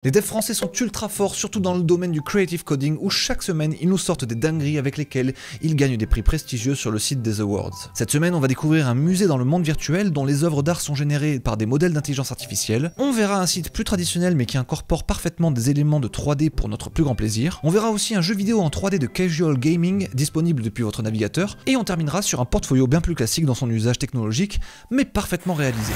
Les devs français sont ultra forts, surtout dans le domaine du creative coding, où chaque semaine ils nous sortent des dingueries avec lesquelles ils gagnent des prix prestigieux sur le site des awards. Cette semaine, on va découvrir un musée dans le monde virtuel dont les œuvres d'art sont générées par des modèles d'intelligence artificielle. On verra un site plus traditionnel mais qui incorpore parfaitement des éléments de 3D pour notre plus grand plaisir. On verra aussi un jeu vidéo en 3D de casual gaming disponible depuis votre navigateur. Et on terminera sur un portfolio bien plus classique dans son usage technologique, mais parfaitement réalisé.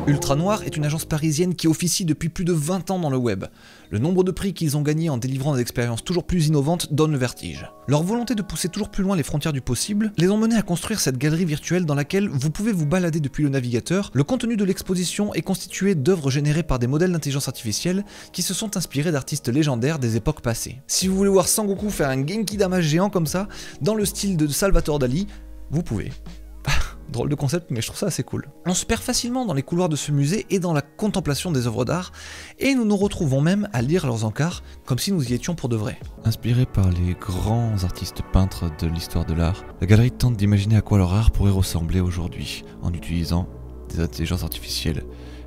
Ultra Noir est une agence parisienne qui officie depuis plus de 20 ans dans le web. Le nombre de prix qu'ils ont gagnés en délivrant des expériences toujours plus innovantes donne le vertige. Leur volonté de pousser toujours plus loin les frontières du possible les ont menés à construire cette galerie virtuelle dans laquelle vous pouvez vous balader depuis le navigateur. Le contenu de l'exposition est constitué d'œuvres générées par des modèles d'intelligence artificielle qui se sont inspirés d'artistes légendaires des époques passées. Si vous voulez voir Sangoku faire un Genki Dama géant comme ça, dans le style de Salvatore Dali, vous pouvez. Drôle de concept, mais je trouve ça assez cool. On se perd facilement dans les couloirs de ce musée et dans la contemplation des œuvres d'art, et nous nous retrouvons même à lire leurs encarts, comme si nous y étions pour de vrai. Inspirée par les grands artistes peintres de l'histoire de l'art, la galerie tente d'imaginer à quoi leur art pourrait ressembler aujourd'hui, en utilisant des intelligences artificielles.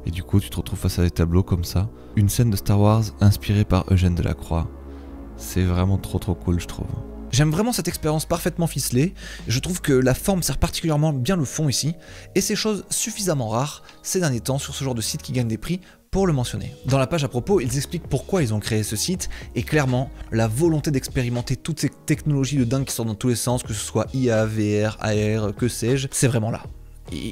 Et du coup, tu te retrouves face à des tableaux comme ça. Une scène de Star Wars inspirée par Eugène Delacroix. C'est vraiment trop cool, je trouve. J'aime vraiment cette expérience parfaitement ficelée, je trouve que la forme sert particulièrement bien le fond ici, et c'est chose suffisamment rare ces derniers temps sur ce genre de site qui gagne des prix pour le mentionner. Dans la page à propos, ils expliquent pourquoi ils ont créé ce site, et clairement, la volonté d'expérimenter toutes ces technologies de dingue qui sortent dans tous les sens, que ce soit IA, VR, AR, que sais-je, c'est vraiment là.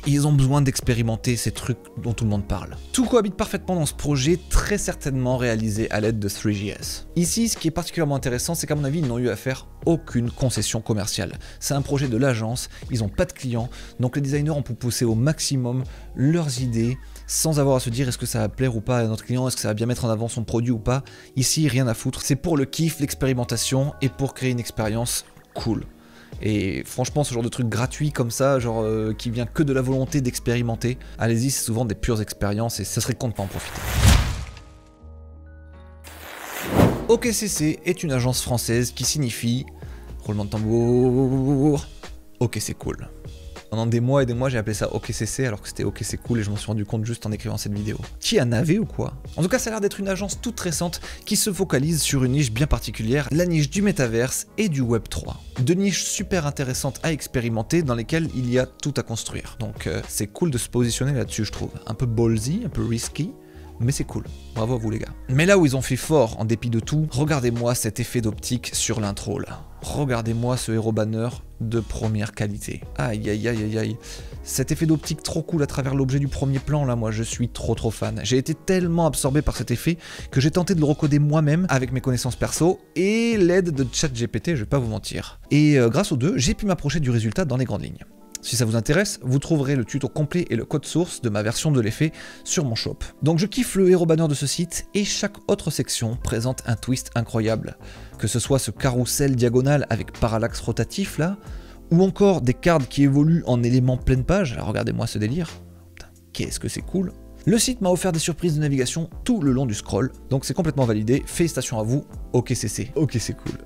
Ils ont besoin d'expérimenter ces trucs dont tout le monde parle. Tout cohabite parfaitement dans ce projet, très certainement réalisé à l'aide de 3GS. Ici, ce qui est particulièrement intéressant, c'est qu'à mon avis, ils n'ont eu à faire aucune concession commerciale. C'est un projet de l'agence, ils n'ont pas de clients, donc les designers ont pu pousser au maximum leurs idées, sans avoir à se dire est-ce que ça va plaire ou pas à notre client, est-ce que ça va bien mettre en avant son produit ou pas. Ici, rien à foutre, c'est pour le kiff, l'expérimentation, et pour créer une expérience cool. Et franchement, ce genre de truc gratuit comme ça, genre qui vient que de la volonté d'expérimenter, allez-y, c'est souvent des pures expériences et ça serait con de pas en profiter. OKCC est une agence française qui signifie, roulement de tambour, ok c'est cool. Pendant des mois et des mois, j'ai appelé ça OKCC alors que c'était OK c'est cool et je m'en suis rendu compte juste en écrivant cette vidéo. Qui a navé ou quoi? En tout cas, ça a l'air d'être une agence toute récente qui se focalise sur une niche bien particulière, la niche du métaverse et du Web 3. Deux niches super intéressantes à expérimenter dans lesquelles il y a tout à construire. Donc c'est cool de se positionner là-dessus, je trouve. Un peu ballsy, un peu risky, mais c'est cool. Bravo à vous les gars. Mais là où ils ont fait fort en dépit de tout, regardez-moi cet effet d'optique sur l'intro là. Regardez-moi ce héros banner de première qualité. Aïe aïe aïe aïe aïe. Cet effet d'optique trop cool à travers l'objet du premier plan là, moi je suis trop fan. J'ai été tellement absorbé par cet effet que j'ai tenté de le recoder moi-même avec mes connaissances perso et l'aide de ChatGPT, je vais pas vous mentir. Et grâce aux deux, j'ai pu m'approcher du résultat dans les grandes lignes. Si ça vous intéresse, vous trouverez le tuto complet et le code source de ma version de l'effet sur mon shop. Donc je kiffe le héros banner de ce site et chaque autre section présente un twist incroyable. Que ce soit ce carrousel diagonal avec parallaxe rotatif là, ou encore des cartes qui évoluent en éléments pleine page. Alors regardez-moi ce délire. Qu'est-ce que c'est cool. Le site m'a offert des surprises de navigation tout le long du scroll, donc c'est complètement validé. Félicitations à vous, OKCC. Ok c'est cool.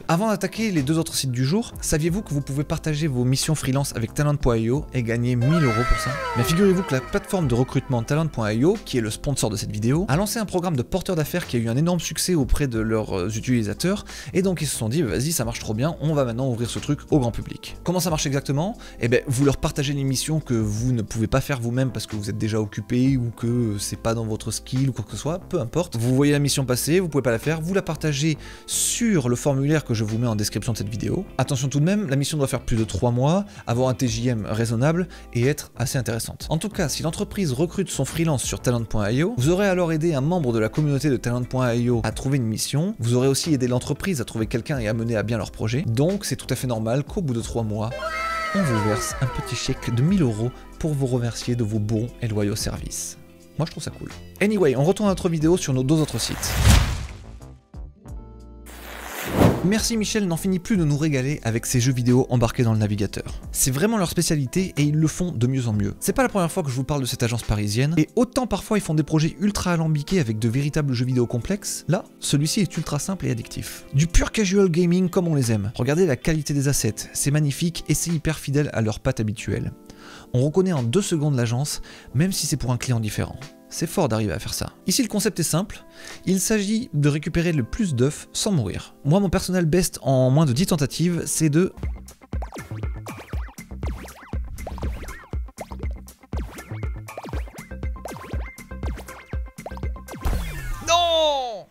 Avant d'attaquer les deux autres sites du jour, saviez-vous que vous pouvez partager vos missions freelance avec Talent.io et gagner 1000 € pour ça? Mais figurez-vous que la plateforme de recrutement Talent.io, qui est le sponsor de cette vidéo, a lancé un programme de porteurs d'affaires qui a eu un énorme succès auprès de leurs utilisateurs, et donc ils se sont dit vas-y ça marche trop bien, on va maintenant ouvrir ce truc au grand public. Comment ça marche exactement? Eh ben vous leur partagez les missions que vous ne pouvez pas faire vous-même parce que vous êtes déjà occupé ou que c'est pas dans votre skill ou quoi que ce soit, peu importe. Vous voyez la mission passer, vous pouvez pas la faire, vous la partagez sur le formulaire que je vous mets en description de cette vidéo. Attention tout de même, la mission doit faire plus de 3 mois, avoir un TJM raisonnable et être assez intéressante. En tout cas, si l'entreprise recrute son freelance sur Talent.io, vous aurez alors aidé un membre de la communauté de Talent.io à trouver une mission, vous aurez aussi aidé l'entreprise à trouver quelqu'un et à mener à bien leur projet, donc c'est tout à fait normal qu'au bout de 3 mois, on vous verse un petit chèque de 1000 € pour vous remercier de vos bons et loyaux services. Moi je trouve ça cool. Anyway, on retourne à notre vidéo sur nos deux autres sites. Merci Michel n'en finit plus de nous régaler avec ses jeux vidéo embarqués dans le navigateur. C'est vraiment leur spécialité et ils le font de mieux en mieux. C'est pas la première fois que je vous parle de cette agence parisienne, et autant parfois ils font des projets ultra alambiqués avec de véritables jeux vidéo complexes, là, celui-ci est ultra simple et addictif. Du pur casual gaming comme on les aime. Regardez la qualité des assets, c'est magnifique et c'est hyper fidèle à leur patte habituelle. on reconnaît en 2 secondes l'agence, même si c'est pour un client différent. C'est fort d'arriver à faire ça. Ici, le concept est simple. Il s'agit de récupérer le plus d'œufs sans mourir. Moi, mon personnel best en moins de 10 tentatives, c'est de... Non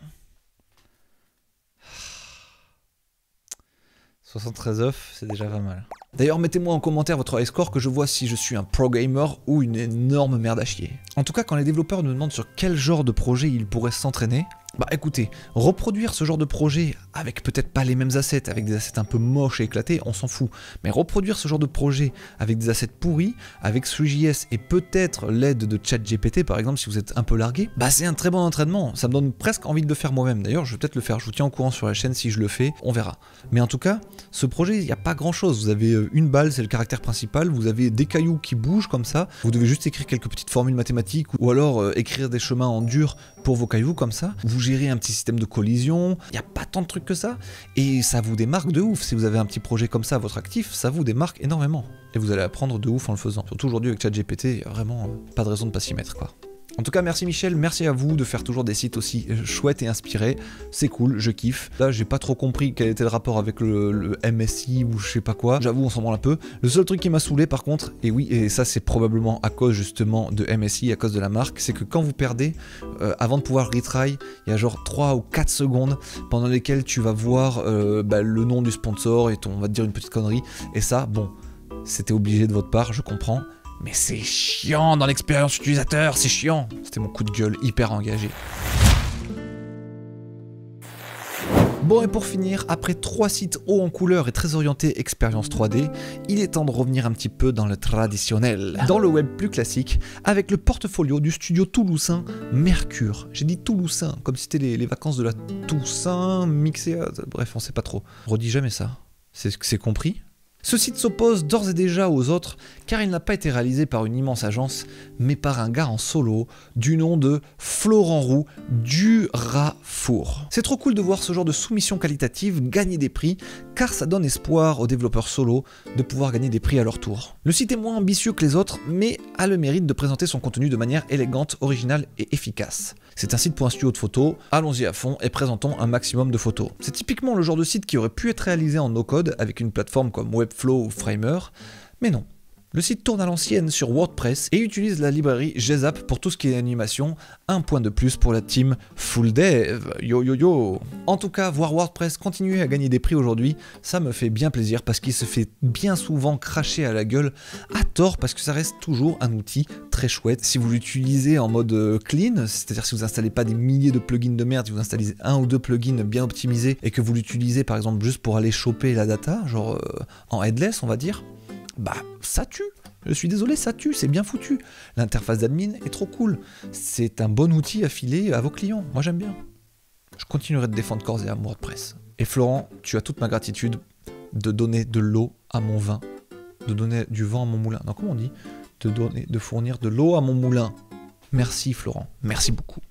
73 œufs, c'est déjà pas mal. D'ailleurs, mettez-moi en commentaire votre high score que je vois si je suis un pro gamer ou une énorme merde à chier. En tout cas, quand les développeurs nous demandent sur quel genre de projet ils pourraient s'entraîner, bah écoutez, reproduire ce genre de projet avec peut-être pas les mêmes assets, avec des assets un peu moches et éclatés, on s'en fout. Mais reproduire ce genre de projet avec des assets pourris, avec 3JS et peut-être l'aide de ChatGPT par exemple si vous êtes un peu largué, bah c'est un très bon entraînement. Ça me donne presque envie de le faire moi-même. D'ailleurs, je vais peut-être le faire, je vous tiens au courant sur la chaîne si je le fais, on verra. Mais en tout cas, ce projet, il n'y a pas grand-chose. Vous avez une balle, c'est le caractère principal, vous avez des cailloux qui bougent comme ça, vous devez juste écrire quelques petites formules mathématiques ou alors écrire des chemins en dur pour vos cailloux comme ça. Vous gérez un petit système de collision, il n'y a pas tant de trucs que ça, et ça vous démarque de ouf. Si vous avez un petit projet comme ça à votre actif, ça vous démarque énormément. Et vous allez apprendre de ouf en le faisant. Surtout aujourd'hui avec ChatGPT, il n'y a vraiment pas de raison de ne pas s'y mettre quoi. En tout cas, merci Michel, merci à vous de faire toujours des sites aussi chouettes et inspirés. C'est cool, je kiffe. Là, j'ai pas trop compris quel était le rapport avec le MSI ou je sais pas quoi. J'avoue, on s'en branle un peu. Le seul truc qui m'a saoulé par contre, et oui, et ça c'est probablement à cause justement de MSI, à cause de la marque, c'est que quand vous perdez, avant de pouvoir retry, il y a genre 3 ou 4 secondes pendant lesquelles tu vas voir le nom du sponsor et on va te dire une petite connerie. Et ça, bon, c'était obligé de votre part, je comprends. Mais c'est chiant dans l'expérience utilisateur, c'est chiant. C'était mon coup de gueule hyper engagé. Bon et pour finir, après 3 sites hauts en couleur et très orientés expérience 3D, il est temps de revenir un petit peu dans le traditionnel, dans le web plus classique, avec le portfolio du studio toulousain Mercure. J'ai dit toulousain, comme si c'était les vacances de la Toussaint mixées à... Bref, on sait pas trop. Redis jamais ça. C'est compris ? Ce site s'oppose d'ores et déjà aux autres car il n'a pas été réalisé par une immense agence, mais par un gars en solo du nom de Florent Roux du Rafour. C'est trop cool de voir ce genre de soumission qualitative gagner des prix car ça donne espoir aux développeurs solo de pouvoir gagner des prix à leur tour. Le site est moins ambitieux que les autres, mais a le mérite de présenter son contenu de manière élégante, originale et efficace. C'est un site pour un studio de photos, allons-y à fond et présentons un maximum de photos. C'est typiquement le genre de site qui aurait pu être réalisé en no-code avec une plateforme comme Webflow ou Framer, mais non. Le site tourne à l'ancienne sur WordPress et utilise la librairie GZApp pour tout ce qui est animation, un point de plus pour la team Full Dev, yo yo yo. En tout cas, voir WordPress continuer à gagner des prix aujourd'hui, ça me fait bien plaisir parce qu'il se fait bien souvent cracher à la gueule, à tort parce que ça reste toujours un outil très chouette. Si vous l'utilisez en mode clean, c'est-à-dire si vous installez pas des milliers de plugins de merde, si vous installez 1 ou 2 plugins bien optimisés et que vous l'utilisez par exemple juste pour aller choper la data, genre en headless on va dire, bah ça tue, je suis désolé, ça tue, c'est bien foutu. L'interface d'admin est trop cool, c'est un bon outil à filer à vos clients, moi j'aime bien. Je continuerai de défendre corps et âme WordPress. Et Florent, tu as toute ma gratitude de donner de l'eau à mon vin, de donner du vent à mon moulin. Non, comment on dit ? De fournir de l'eau à mon moulin. Merci Florent, merci beaucoup.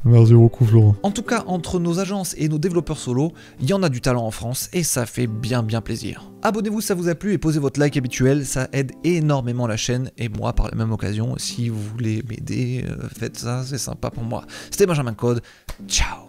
Merci beaucoup Florent. En tout cas, entre nos agences et nos développeurs solo, il y en a du talent en France et ça fait bien plaisir. Abonnez-vous si ça vous a plu et posez votre like habituel, ça aide énormément la chaîne et moi par la même occasion, si vous voulez m'aider, faites ça, c'est sympa pour moi. C'était Benjamin Code, ciao.